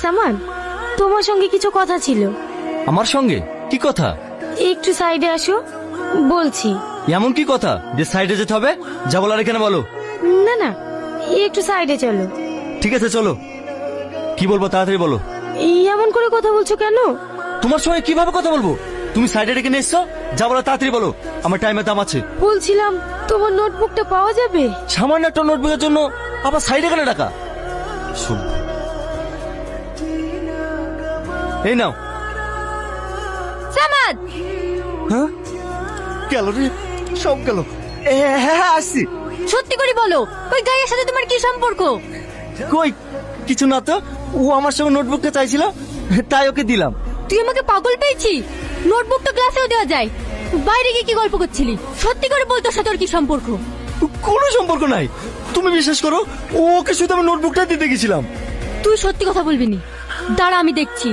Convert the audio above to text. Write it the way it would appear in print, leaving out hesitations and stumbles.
সামান, তোমার সঙ্গে কিছু কথা ছিল। আমার সঙ্গে কি কথা? একটু সাইডে আসো, বলছি। এমন কি কথা যে সাইডে যেতে হবে? যা বলার এখানে বলো। না না, একটু সাইডে চলো। ঠিক আছে চলো। কি বলবো তাড়াতাড়ি বলো। এমন করে কথা বলছো কেন? তোমার সঙ্গে কিভাবে কথা বলবো? তুমি সাইডে ডেকে নিয়ে এসছো, যা বলার তাড়াতাড়ি বলো, আমার টাইমে দাম আছে। বলছিলাম তোমার নোটবুকটা পাওয়া যাবে? সামান্য একটা নোটবুকের জন্য আবার সাইডে কেন ডাকা? শুন, এই নাও। সামাদ, হ্যাঁ গেল রে, সব গেল। হ্যাঁ আসছি। সত্যি করে বলো, ওই গায়ের সাথে তোমার কি সম্পর্ক? কই কিছু না তো, ও আমার সঙ্গে নোটবুকটা চাইছিল, তাই ওকে দিলাম। তুই আমাকে পাগল পেয়েছি? নোটবুক তো ক্লাসেও দেওয়া যায়, বাইরে গিয়ে কি গল্প করছিলি? সত্যি করে বল, তোর সাথে ওর কি সম্পর্ক? কোনো সম্পর্ক নাই, তুমি বিশ্বাস করো, ওকে শুধু আমি নোটবুকটা দিতে গেছিলাম। তুই সত্যি কথা বলবি নি? দাঁড়া, আমি দেখছি।